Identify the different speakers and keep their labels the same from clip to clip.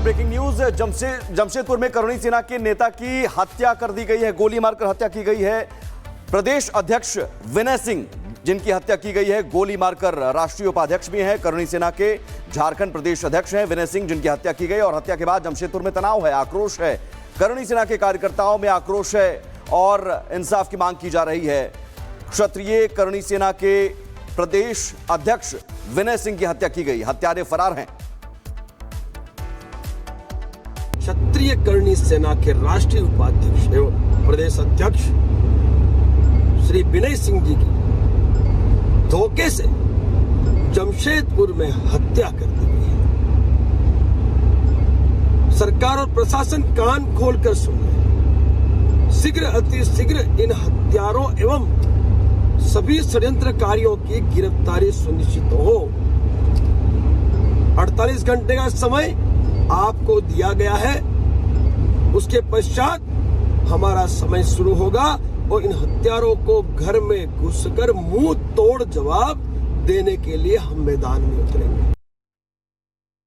Speaker 1: में breaking news. Jamshedpur में करुणी सेना के नेता की हत्या कर दी गई है, गोली मारकर हत्या की गई है। प्रदेश अध्यक्ष विनय सिंह जिनकी हत्या की गई है, गोली मारकर राष्ट्रीय उपाध्यक्ष भी हैं। करुणी सेना के झारखंड प्रदेश अध्यक्ष हैं विनय सिंह, जिनकी हत्या की गई। और हत्या के बाद जमशेदपुर में तनाव है, आक्रोश है। करुणी सेना के कार्यकर्ताओं में आक्रोश है और इंसाफ की मांग की जा रही है। क्षत्रिय करुणी सेना के प्रदेश अध्यक्ष विनय सिंह की हत्या की गई, हत्यारे फरार हैं।
Speaker 2: क्षत्रिय करुणी सेना के राष्ट्रीय उपाध्यक्ष एवं प्रदेश अध्यक्ष श्री विनय सिंह जी की धोखे से जमशेदपुर में हत्या कर दी गई है। सरकार और प्रशासन कान खोलकर सुन रहे, शीघ्र अति शीघ्र इन हत्यारों एवं सभी षड्यंत्रकारियों की गिरफ्तारी सुनिश्चित हो। 48 घंटे का समय आपको दिया गया है, उसके पश्चात हमारा समय शुरू होगा और इन हत्यारों को घर में घुसकर मुंह तोड़ जवाब देने के लिए हम मैदान में उतरेंगे।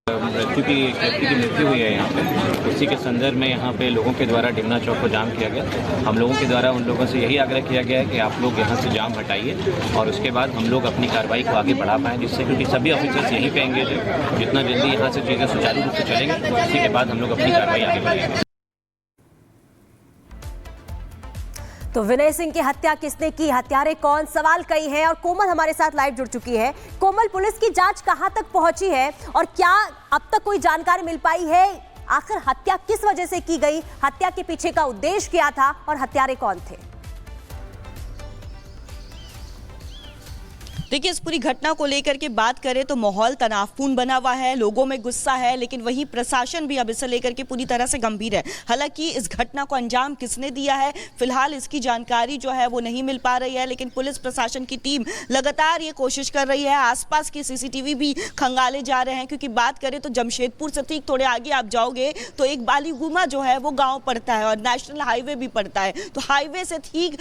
Speaker 3: एक व्यक्ति की मृत्यु हुई है यहाँ पे, उसी के संदर्भ में यहाँ पे लोगों के द्वारा डिमना चौक को जाम किया गया। हम लोगों के द्वारा उन लोगों से यही आग्रह किया गया है कि आप लोग यहाँ से जाम हटाइए और उसके बाद हम लोग अपनी कार्रवाई को आगे बढ़ा पाएँ, जिससे क्योंकि सभी ऑफिसर्स यहीं पे एंगेज है। जितना जल्दी यहाँ से चीज़ें सुचारू रूप से चलेंगे, उसी के बाद हम लोग अपनी कार्रवाई आगे बढ़ाएंगे।
Speaker 4: तो विनय सिंह की हत्या किसने की, हत्यारे कौन, सवाल कई हैं। और कोमल हमारे साथ लाइव जुड़ चुकी है। कोमल, पुलिस की जांच कहां तक पहुंची है और क्या अब तक कोई जानकारी मिल पाई है? आखिर हत्या किस वजह से की गई, हत्या के पीछे का उद्देश्य क्या था और हत्यारे कौन थे?
Speaker 5: देखिए, इस पूरी घटना को लेकर के बात करें तो माहौल तनावपूर्ण बना हुआ है, लोगों में गुस्सा है, लेकिन वहीं प्रशासन भी अब इसे लेकर के पूरी तरह से गंभीर है। हालांकि इस घटना को अंजाम किसने दिया है, फिलहाल इसकी जानकारी जो है वो नहीं मिल पा रही है, लेकिन पुलिस प्रशासन की टीम लगातार ये कोशिश कर रही है। आसपास के सीसीटीवी भी खंगाले जा रहे हैं, क्योंकि बात करें तो जमशेदपुर से ठीक थोड़े आगे आप जाओगे तो एक बालीगुमा जो है वो गाँव पड़ता है और नेशनल हाईवे भी पड़ता है। तो हाईवे से ठीक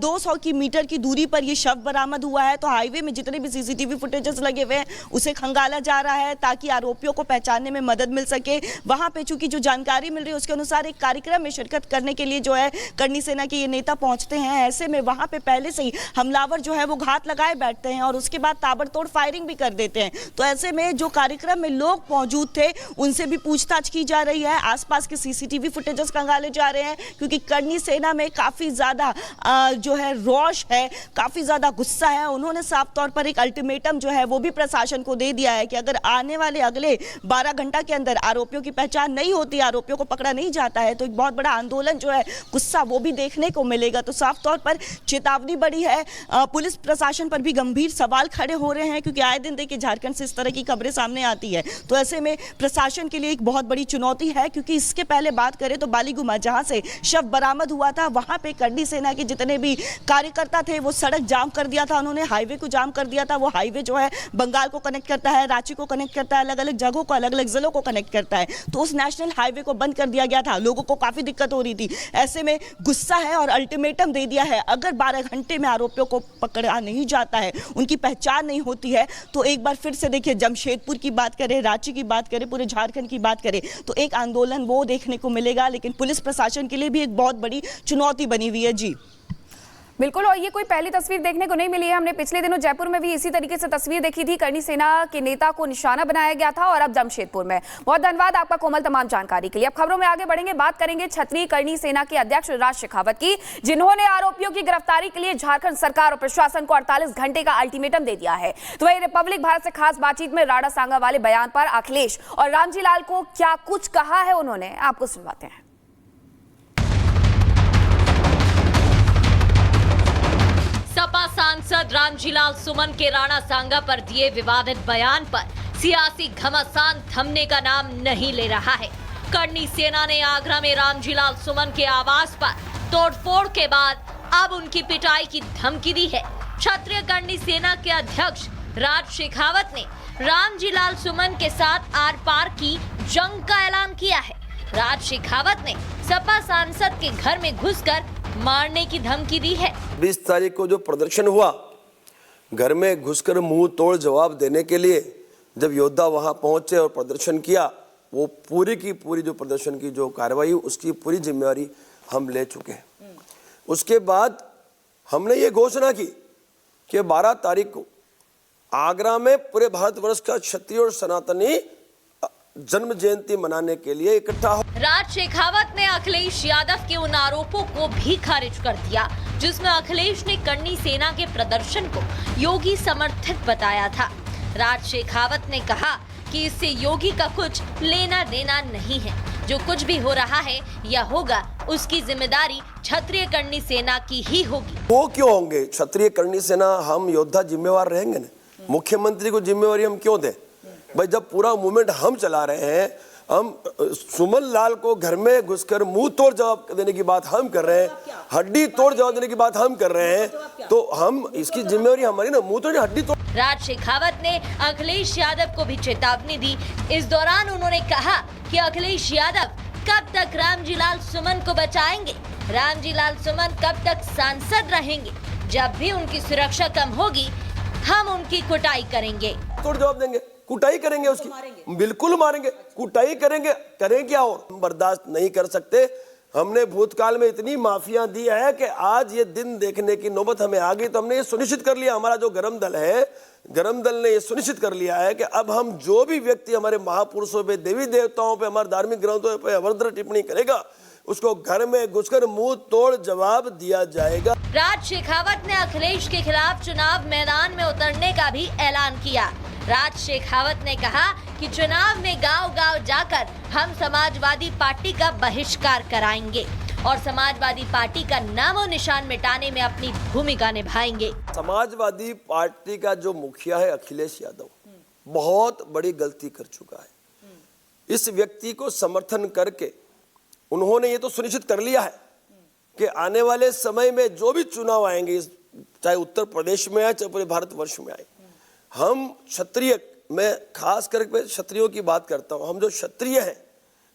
Speaker 5: 200 मीटर की दूरी पर यह शव बरामद हुआ है। तो हाईवे में जितने भी सीसीटीवी फुटेजेस लगे हुए हैं उसे खंगाला जा रहा है ताकि आरोपियों को पहचानने में मदद मिल सके। वहां पे चूंकि जो जानकारी मिल रही है उसके अनुसार एक कार्यक्रम में शिरकत करने के लिए जो है करुणी सेना के ये नेता पहुंचते हैं। ऐसे में वहां पे पहले से ही हमलावर जो है वो घात लगाए बैठते हैं और उसके बाद ताबड़तोड़ फायरिंग भी कर देते हैं। तो ऐसे में जो कार्यक्रम में लोग मौजूद थे उनसे भी पूछताछ की जा रही है। आसपास के सीसीटीवी फुटेजेस खंगाले जा रहे हैं, क्योंकि करुणी सेना में काफी ज्यादा जो है रोष है, काफी ज्यादा गुस्सा है। उन्होंने साफ तौर पर एक अल्टीमेटम जो है वो भी प्रशासन को दे दिया है कि अगर आने वाले अगले 12 घंटा के अंदर आरोपियों की पहचान नहीं होती, आरोपियों को पकड़ा नहीं जाता है, तो एक बहुत बड़ा आंदोलन जो है, गुस्सा वो भी देखने को मिलेगा। तो साफ तौर पर चेतावनी बड़ी है। पुलिस प्रशासन पर भी गंभीर सवाल खड़े हो रहे हैं, क्योंकि आए दिन देखिए झारखंड से इस तरह की खबरें सामने आती है। तो ऐसे में प्रशासन के लिए एक बहुत बड़ी चुनौती है, क्योंकि इसके पहले बात करें तो बालीगुमा जहां से शव बरामद हुआ था वहां पे करुणी सेना के जितने भी कार्यकर्ता थे वो सड़क जाम कर दिया था, उन्होंने हाईवे को जाम कर दिया था। वो हाईवे जो है बंगाल को कनेक्ट करता है, रांची को कनेक्ट करता है, अलग अलग जगहों को, अलग अलग जिलों को कनेक्ट करता है। तो उस नेशनल हाईवे को बंद कर दिया गया था, लोगों को काफी दिक्कत हो रही थी। ऐसे में गुस्सा है और अल्टीमेटम दे दिया है, अगर 12 घंटे में आरोपियों को पकड़ा नहीं जाता है, उनकी पहचान नहीं होती है, तो एक बार फिर से देखिए जमशेदपुर की बात करें, रांची की बात करें, पूरे झारखंड की बात करें तो एक आंदोलन वो देखने को मिलेगा। लेकिन पुलिस प्रशासन के लिए भी एक बहुत बड़ी चुनौती बनी हुई है। जी
Speaker 6: बिल्कुल, और ये कोई पहली तस्वीर देखने को नहीं मिली है। हमने पिछले दिनों जयपुर में भी इसी तरीके से तस्वीर देखी थी, करुणी सेना के नेता को निशाना बनाया गया था, और अब जमशेदपुर में। बहुत धन्यवाद आपका कोमल तमाम जानकारी के लिए। अब खबरों में आगे बढ़ेंगे, बात करेंगे क्षत्रिय करुणी सेना के अध्यक्ष राज शेखावत की, जिन्होंने आरोपियों की गिरफ्तारी के लिए झारखंड सरकार और प्रशासन को 48 घंटे का अल्टीमेटम दे दिया है। तो वही रिपब्लिक भारत से खास बातचीत में राणा सांगा वाले बयान पर अखिलेश और रामजी लाल को क्या कुछ कहा है उन्होंने, आपको सुनवाते हैं।
Speaker 7: सपा सांसद रामजीलाल सुमन के राणा सांगा पर दिए विवादित बयान पर सियासी घमासान थमने का नाम नहीं ले रहा है। करुणी सेना ने आगरा में रामजीलाल सुमन के आवास पर तोड़फोड़ के बाद अब उनकी पिटाई की धमकी दी है। क्षत्रिय करुणी सेना के अध्यक्ष राज शेखावत ने रामजीलाल सुमन के साथ आर पार की जंग का ऐलान किया है। राज शेखावत ने सपा सांसद के घर में घुसकर मारने की धमकी दी है।
Speaker 2: 20 तारीख को जो प्रदर्शन हुआ, घर में घुसकर मुंह तोड़ जवाब देने के लिए जब योद्धा वहां पहुंचे और प्रदर्शन किया, वो पूरी की पूरी जो प्रदर्शन की जो कार्रवाई उसकी पूरी जिम्मेवारी हम ले चुके हैं। उसके बाद हमने ये घोषणा की कि 12 तारीख को आगरा में पूरे भारतवर्ष का क्षत्रिय और सनातनी जन्म जयंती मनाने के लिए इकट्ठा हो।
Speaker 7: राज शेखावत ने अखिलेश यादव के उन आरोपों को भी खारिज कर दिया जिसमें अखिलेश ने करनी सेना के प्रदर्शन को योगी समर्थित बताया था। राज शेखावत ने कहा कि इससे योगी का कुछ लेना देना नहीं है, जो कुछ भी हो रहा है या होगा उसकी जिम्मेदारी क्षत्रिय करनी सेना की ही होगी।
Speaker 2: वो क्यों होंगे? क्षत्रिय करनी सेना हम योद्धा जिम्मेवार रहेंगे ना। मुख्यमंत्री को जिम्मेवारी हम क्यों दें? भाई जब पूरा मूवमेंट हम चला रहे हैं, हम सुमन लाल को घर में घुसकर मुंह तोड़ जवाब देने की बात हम कर रहे हैं, हड्डी तोड़ जवाब देने की बात हम कर रहे हैं, तो हम इसकी जिम्मेवारी हमारी ना, मुंह तोड़ हड्डी तोड़।
Speaker 7: राज शेखावत ने अखिलेश यादव को भी चेतावनी दी। इस दौरान उन्होंने कहा कि अखिलेश यादव कब तक रामजीलाल सुमन को बचाएंगे, रामजीलाल सुमन कब तक सांसद रहेंगे, जब भी उनकी सुरक्षा कम होगी हम उनकी कुटाई करेंगे।
Speaker 2: तोड़ जवाब देंगे, कुटाई करेंगे उसकी, बिल्कुल मारेंगे, कुटाई करेंगे, करें क्या और? हम बर्दाश्त नहीं कर सकते। हमने भूतकाल में इतनी माफिया दी है कि आज ये दिन देखने की नौबत हमें आ गई, तो हमने ये सुनिश्चित कर लिया, हमारा जो गरम दल है, गरम दल ने ये सुनिश्चित कर लिया है कि अब हम जो भी व्यक्ति हमारे महापुरुषों पे, देवी देवताओं पे, हमारे धार्मिक ग्रंथों पे अभद्र टिप्पणी करेगा, उसको घर में घुसकर मुंह तोड़ जवाब दिया जाएगा।
Speaker 7: राज शेखावत ने अखिलेश के खिलाफ चुनाव मैदान में उतरने का भी ऐलान किया। राज शेखावत ने कहा कि चुनाव में गांव-गांव जाकर हम समाजवादी पार्टी का बहिष्कार कराएंगे और समाजवादी पार्टी का नामो निशान मिटाने में अपनी भूमिका निभाएंगे।
Speaker 2: समाजवादी पार्टी का जो मुखिया है अखिलेश यादव बहुत बड़ी गलती कर चुका है। इस व्यक्ति को समर्थन करके उन्होंने ये तो सुनिश्चित कर लिया है कि आने वाले समय में जो भी चुनाव आएंगे, चाहे उत्तर प्रदेश में आए, चाहे पूरे भारतवर्ष में आए, हम क्षत्रिय, मैं खास करके क्षत्रियों की बात करता हूं, हम जो क्षत्रिय हैं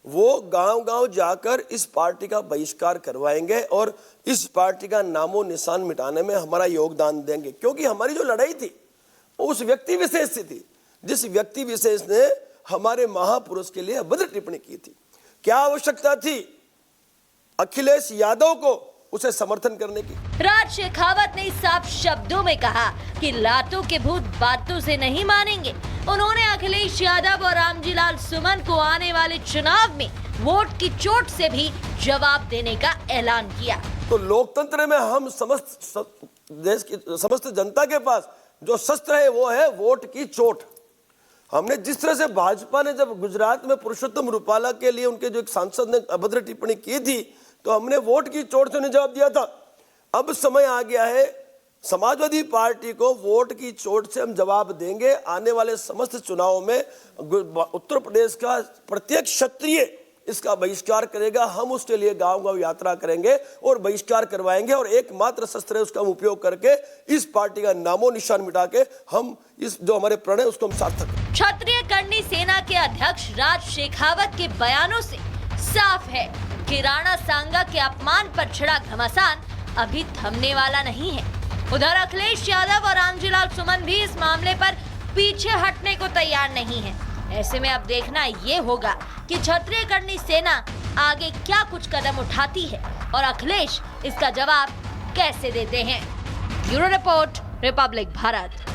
Speaker 2: वो गांव-गांव जाकर इस पार्टी का बहिष्कार करवाएंगे और इस पार्टी का नामो निशान मिटाने में हमारा योगदान देंगे। क्योंकि हमारी जो लड़ाई थी वो उस व्यक्ति विशेष से थी, जिस व्यक्ति विशेष ने हमारे महापुरुष के लिए अभद्र टिप्पणी की थी। क्या आवश्यकता थी अखिलेश यादव को उसे समर्थन करने की?
Speaker 7: राज शेखावत ने साफ शब्दों में कहा कि लातों के भूत बातों से नहीं मानेंगे। उन्होंने अखिलेश यादव और रामजीलाल सुमन को आने वाले चुनाव में वोट की चोट से भी जवाब देने का ऐलान किया।
Speaker 2: तो लोकतंत्र में हम समस्त देश की समस्त जनता के पास जो शस्त्र है वो है वोट की चोट। हमने जिस तरह से भाजपा ने जब गुजरात में पुरुषोत्तम रूपाला के लिए उनके जो एक सांसद ने अभद्र टिप्पणी की थी, तो हमने वोट की चोट से उन्हें जवाब दिया था। अब समय आ गया है समाजवादी पार्टी को वोट की चोट से हम जवाब देंगे। आने वाले समस्त चुनावों में उत्तर प्रदेश का प्रत्येक क्षत्रिय इसका बहिष्कार करेगा। हम उसके लिए गांव-गांव यात्रा करेंगे और बहिष्कार करवाएंगे और एकमात्र शस्त्र है उसका उपयोग करके इस पार्टी का नामो निशान मिटा के हम इस जो हमारे प्रण है उसको हम सार्थक करेंगे।
Speaker 7: क्षत्रिय करनी सेना के अध्यक्ष राज शेखावत के बयानों से साफ है कि राणा सांगा के अपमान पर छिड़ा घमासान अभी थमने वाला नहीं है। उधर अखिलेश यादव और रामजीलाल सुमन भी इस मामले पर पीछे हटने को तैयार नहीं है। ऐसे में अब देखना ये होगा कि क्षत्रिय करनी सेना आगे क्या कुछ कदम उठाती है और अखिलेश इसका जवाब कैसे देते हैं। Bureau report, Republic Bharat.